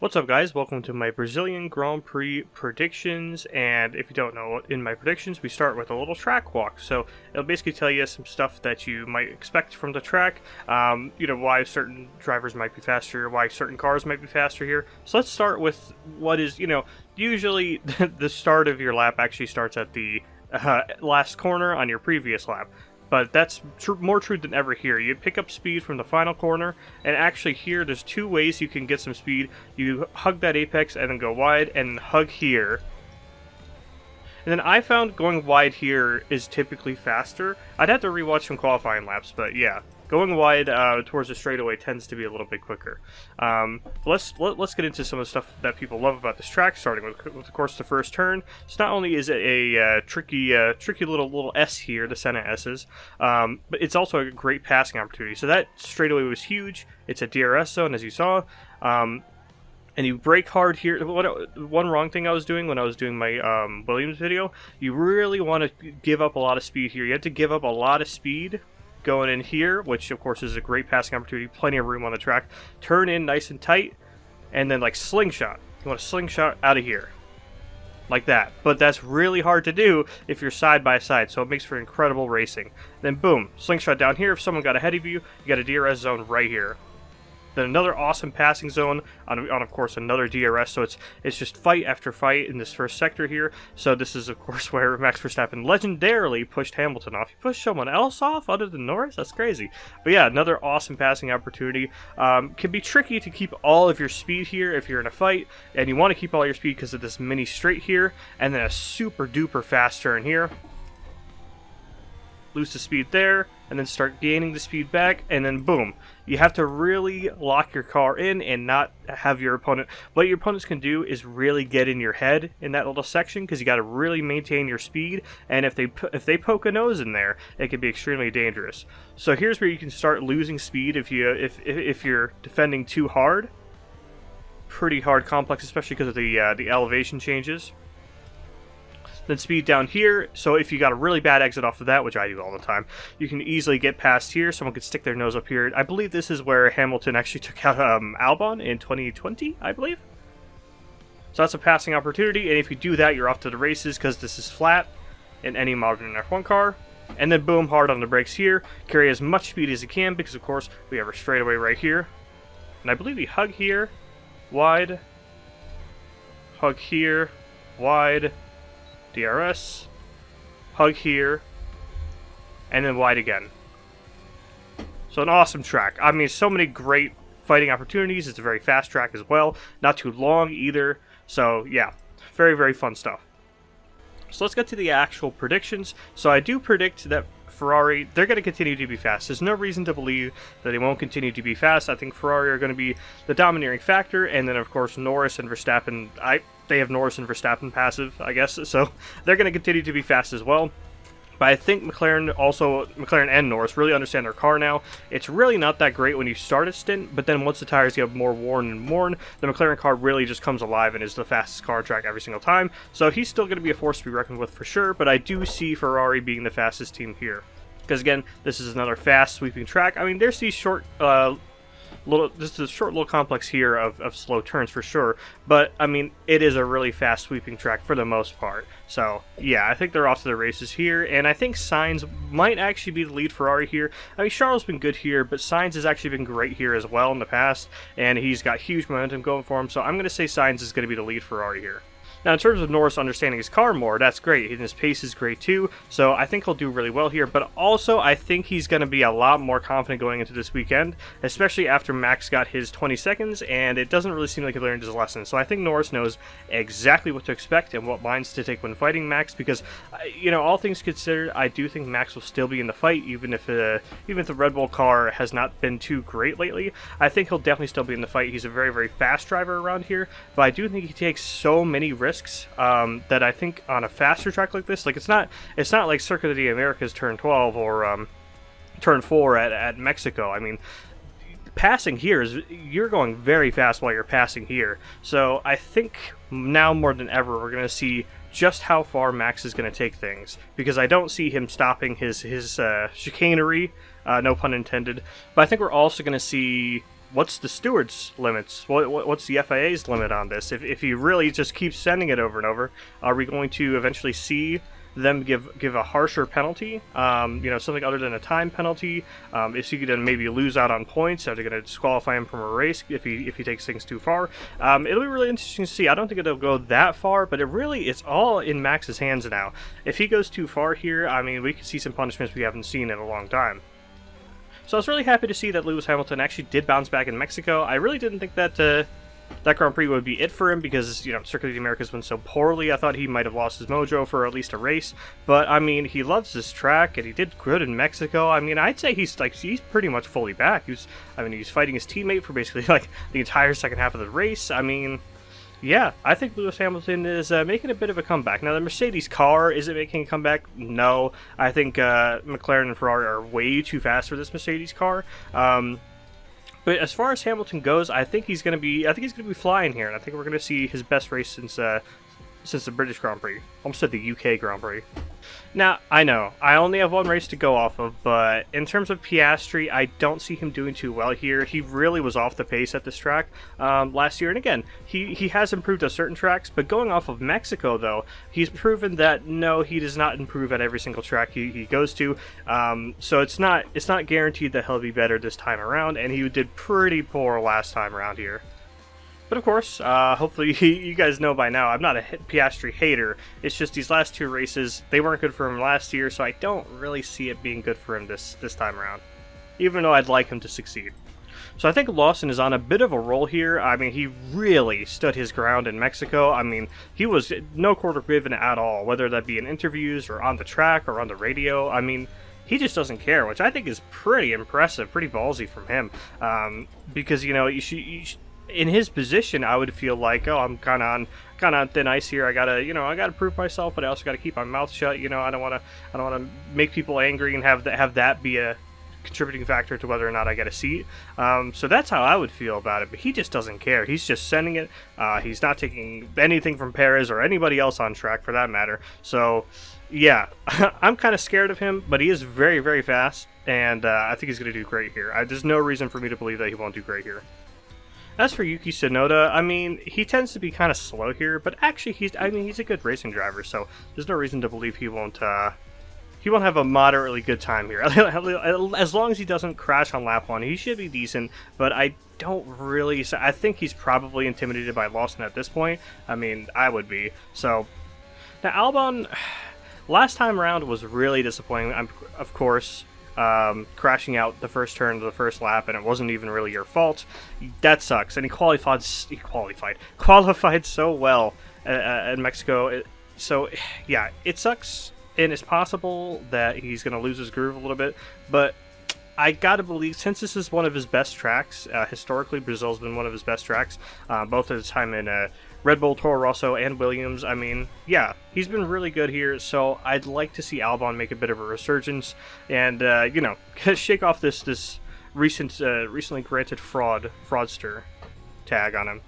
What's up, guys? Welcome to my Brazilian Grand Prix predictions. And if you don't know, in my predictions, we start with a little track walk. So it'll basically tell you some stuff that you might expect from the track. Why certain drivers might be faster, why certain cars might be faster here. So let's start with what is, usually the start of your lap actually starts at the last corner on your previous lap. But that's more true than ever here. You pick up speed from the final corner, and actually here there's two ways you can get some speed. You hug that apex and then go wide, and hug here. And then I found going wide here is typically faster. I'd have to rewatch some qualifying laps, but yeah. Going wide towards the straightaway tends to be a little bit quicker. Let's get into some of the stuff that people love about this track, starting with of course, the first turn. So not only is it a tricky little S here, the Senna S's, but it's also a great passing opportunity. So that straightaway was huge. It's a DRS zone, as you saw. And you brake hard here. One wrong thing I was doing when I was doing my Williams video, you really want to give up a lot of speed here. You have to give up a lot of speed going in here, which of course is a great passing opportunity, plenty of room on the track. Turn in nice and tight, and then like slingshot. You want to slingshot out of here, like that. But that's really hard to do if you're side by side, so it makes for incredible racing. Then boom, slingshot down here. If someone got ahead of you, you got a DRS zone right here. Then another awesome passing zone on of course another DRS. So it's just fight after fight in this first sector here. So this is of course where Max Verstappen legendarily pushed Hamilton off. He pushed someone else off other than Norris. That's crazy. But yeah, another awesome passing opportunity. Can be tricky to keep all of your speed here if you're in a fight, and you want to keep all your speed because of this mini straight here, and then a super duper fast turn here. Lose the speed there, and then start gaining the speed back, and then boom. You have to really lock your car in and not have your opponent. What your opponents can do is really get in your head in that little section, because you got to really maintain your speed, and if they poke a nose in there, it can be extremely dangerous. So here's where you can start losing speed if you're defending too hard. Pretty hard complex, especially because of the elevation changes. Then speed down here, so if you got a really bad exit off of that, which I do all the time, you can easily get past here. Someone could stick their nose up here. I believe this is where Hamilton actually took out Albon in 2020, I believe. So that's a passing opportunity, and if you do that, you're off to the races, because this is flat in any modern F1 car. And then boom, hard on the brakes here. Carry as much speed as you can, because of course we have a straightaway right here. And I believe we hug here, wide, hug here, wide, DRS, hug here, and then wide again. So an awesome track. I mean, so many great fighting opportunities. It's a very fast track as well. Not too long either. So yeah, very, very fun stuff. So let's get to the actual predictions. So I do predict that Ferrari, they're going to continue to be fast. There's no reason to believe that they won't continue to be fast. I think Ferrari are going to be the domineering factor, and then of course Norris and Verstappen, they have Norris and Verstappen passive, I guess, so they're going to continue to be fast as well. But I think McLaren and Norris really understand their car now. It's really not that great when you start a stint, but then once the tires get more worn and worn, the McLaren car really just comes alive and is the fastest car on track every single time. So he's still going to be a force to be reckoned with for sure, but I do see Ferrari being the fastest team here. Because again, this is another fast sweeping track. I mean, there's these short this is a short little complex here of slow turns for sure, but I mean it is a really fast sweeping track for the most part. So yeah, I think they're off to the races here, and I think Sainz might actually be the lead Ferrari here. I mean, Charles has been good here, but Sainz has actually been great here as well in the past, and he's got huge momentum going for him, so I'm going to say Sainz is going to be the lead Ferrari here. Now, in terms of Norris understanding his car more, that's great. And his pace is great too, so I think he'll do really well here. But also, I think he's going to be a lot more confident going into this weekend, especially after Max got his 20 seconds, and it doesn't really seem like he learned his lesson. So I think Norris knows exactly what to expect and what lines to take when fighting Max, because, all things considered, I do think Max will still be in the fight, even if the Red Bull car has not been too great lately. I think he'll definitely still be in the fight. He's a very, very fast driver around here, but I do think he takes so many risks that I think on a faster track like this, like it's not like Circuit of the Americas Turn 12 or Turn 4 at Mexico. I mean, passing here is, you're going very fast while you're passing here. So I think now more than ever we're going to see just how far Max is going to take things, because I don't see him stopping his chicanery, no pun intended. But I think we're also going to see what's the steward's limits? What's the FIA's limit on this? If he really just keeps sending it over and over, are we going to eventually see them give a harsher penalty? Something other than a time penalty. Is he going to maybe lose out on points? Are they going to disqualify him from a race if he takes things too far? It'll be really interesting to see. I don't think it'll go that far, but it's all in Max's hands now. If he goes too far here, I mean, we could see some punishments we haven't seen in a long time. So I was really happy to see that Lewis Hamilton actually did bounce back in Mexico. I really didn't think that that Grand Prix would be it for him because, Circuit of the Americas went so poorly. I thought he might have lost his mojo for at least a race. But, I mean, he loves this track, and he did good in Mexico. I mean, I'd say he's pretty much fully back. He's fighting his teammate for basically, the entire second half of the race. I mean, yeah, I think Lewis Hamilton is making a bit of a comeback. Now, the Mercedes car, is it making a comeback? No. I think McLaren and Ferrari are way too fast for this Mercedes car. But as far as Hamilton goes, I think he's going to be flying here, and I think we're going to see his best race since the British Grand Prix. Almost said the UK Grand Prix. Now, I know, I only have one race to go off of, but in terms of Piastri, I don't see him doing too well here. He really was off the pace at this track last year, and again, he has improved at certain tracks, but going off of Mexico, though, he's proven that, no, he does not improve at every single track he goes to, so it's not guaranteed that he'll be better this time around, and he did pretty poor last time around here. But of course, hopefully you guys know by now, I'm not a Piastri hater. It's just these last two races, they weren't good for him last year, so I don't really see it being good for him this time around. Even though I'd like him to succeed. So I think Lawson is on a bit of a roll here. I mean, he really stood his ground in Mexico. I mean, he was no quarter given at all, whether that be in interviews or on the track or on the radio. I mean, he just doesn't care, which I think is pretty impressive, pretty ballsy from him. Because, in his position, I would feel like, oh, I'm kind of on thin ice here. I gotta prove myself, but I also gotta keep my mouth shut. I don't want to make people angry and have that be a contributing factor to whether or not I get a seat. So that's how I would feel about it. But he just doesn't care. He's just sending it. He's not taking anything from Perez or anybody else on track for that matter. So yeah, I'm kind of scared of him, but he is very, very fast, and I think he's going to do great here. There's no reason for me to believe that he won't do great here. As for Yuki Tsunoda, I mean, he tends to be kind of slow here, but actually he's a good racing driver, so there's no reason to believe he won't have a moderately good time here. As long as he doesn't crash on lap 1, he should be decent, but I think he's probably intimidated by Lawson at this point. I mean, I would be. So, now Albon, last time around was really disappointing. Of course, crashing out the first turn of the first lap, and it wasn't even really your fault. That sucks. And he qualified so well in Mexico. So yeah, it sucks, and it's possible that he's going to lose his groove a little bit. But I gotta believe, since this is one of his best tracks, historically Brazil's been one of his best tracks, both at the time in Red Bull, Toro Rosso, and Williams. I mean, yeah, he's been really good here, so I'd like to see Albon make a bit of a resurgence and, shake off this recently granted fraudster tag on him.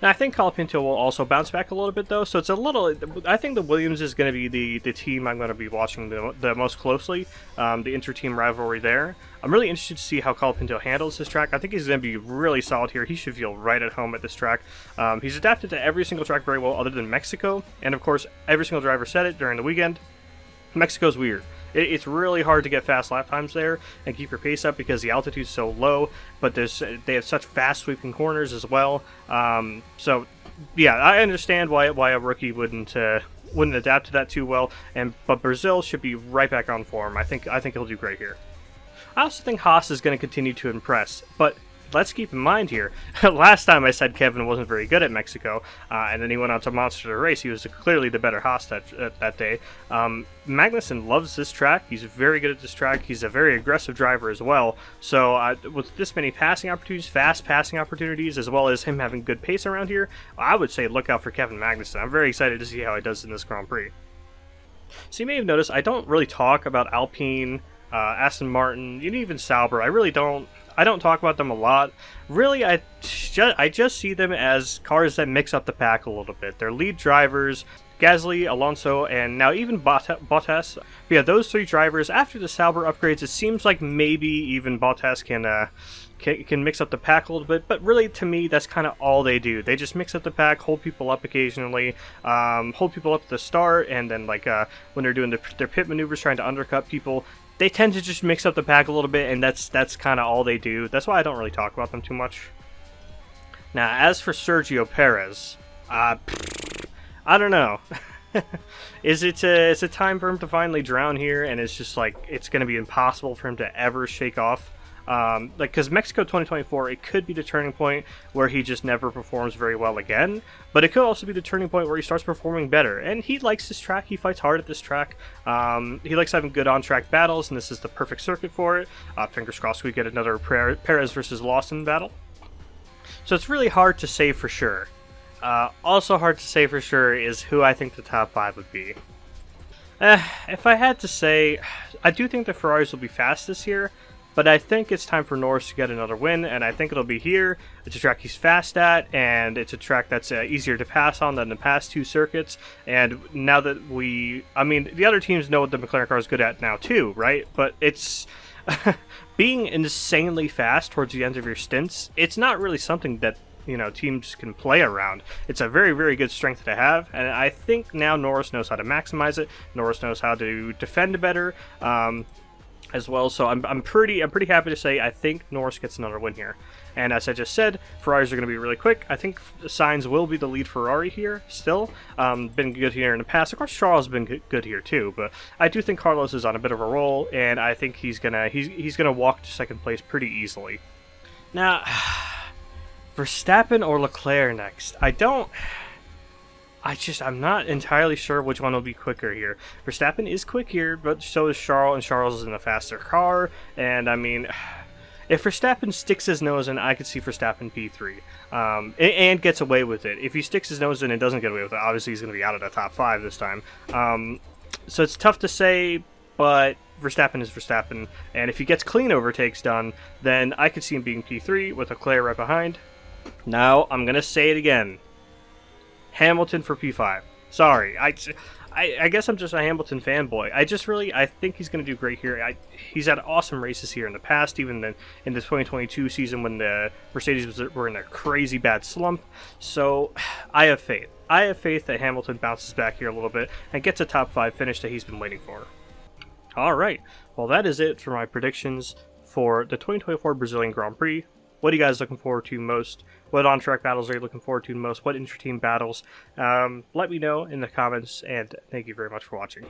And I think Colapinto will also bounce back a little bit, though, so it's I think the Williams is going to be the team I'm going to be watching the most closely, the inter-team rivalry there. I'm really interested to see how Colapinto handles this track. I think he's going to be really solid here. He should feel right at home at this track. He's adapted to every single track very well other than Mexico, and of course, every single driver said it during the weekend. Mexico's weird. It's really hard to get fast lap times there and keep your pace up because the altitude's so low, but they have such fast sweeping corners as well. So yeah, I understand why a rookie wouldn't adapt to that too well, but Brazil should be right back on form. I think he'll do great here. I also think Haas is going to continue to impress, but let's keep in mind here, last time I said Kevin wasn't very good at Mexico, and then he went on to Monster to race. He was clearly the better Haas that day. Magnussen loves this track. He's very good at this track. He's a very aggressive driver as well. So with this many passing opportunities, fast passing opportunities, as well as him having good pace around here, I would say look out for Kevin Magnussen. I'm very excited to see how he does in this Grand Prix. So you may have noticed I don't really talk about Alpine, Aston Martin, even Sauber. I don't talk about them a lot. Really, I just see them as cars that mix up the pack a little bit. They're lead drivers, Gasly, Alonso, and now even Bottas. But yeah, those three drivers, after the Sauber upgrades, it seems like maybe even Bottas can can mix up the pack a little bit, but really to me that's kind of all they do. They just mix up the pack, hold people up occasionally, hold people up at the start, and then like when they're doing their pit maneuvers trying to undercut people, they tend to just mix up the pack a little bit, and that's kind of all they do. That's why I don't really talk about them too much. Now, as for Sergio Perez, I don't know. Is it time for him to finally drown here, and it's just like it's going to be impossible for him to ever shake off? Because Mexico 2024, it could be the turning point where he just never performs very well again, but it could also be the turning point where he starts performing better. And he likes this track, he fights hard at this track, he likes having good on-track battles, and this is the perfect circuit for it. Fingers crossed we get another Perez versus Lawson battle. So it's really hard to say for sure. Also hard to say for sure is who I think the top 5 would be. If I had to say, I do think the Ferraris will be fast this year, but I think it's time for Norris to get another win, and I think it'll be here. It's a track he's fast at, and it's a track that's easier to pass on than the past 2 circuits. And now that the other teams know what the McLaren car is good at now too, right? But it's being insanely fast towards the end of your stints. It's not really something that teams can play around. It's a very, very good strength to have, and I think now Norris knows how to maximize it. Norris knows how to defend better as well. So I'm pretty happy to say I think Norris gets another win here. And as I just said, Ferraris are going to be really quick. I think Sainz will be the lead Ferrari here still. Been good here in the past. Of course, Charles has been good here too, but I do think Carlos is on a bit of a roll, and I think he's gonna walk to second place pretty easily. Now, Verstappen or Leclerc next? I'm not entirely sure which one will be quicker here. Verstappen is quick here, but so is Charles, and Charles is in a faster car. And I mean, if Verstappen sticks his nose in, I could see Verstappen P3 and gets away with it. If he sticks his nose in and doesn't get away with it, obviously he's going to be out of the top 5 this time. So it's tough to say, but Verstappen is Verstappen. And if he gets clean overtakes done, then I could see him being P3 with Leclerc right behind. Now, I'm going to say it again. Hamilton for P5. Sorry. I guess I'm just a Hamilton fanboy. I think he's going to do great here. He's had awesome races here in the past, even in the 2022 season when the Mercedes were in a crazy bad slump. So, I have faith. I have faith that Hamilton bounces back here a little bit and gets a top 5 finish that he's been waiting for. Alright, well that is it for my predictions for the 2024 Brazilian Grand Prix. What are you guys looking forward to most? What on-track battles are you looking forward to most? What inter-team battles? Let me know in the comments, and thank you very much for watching.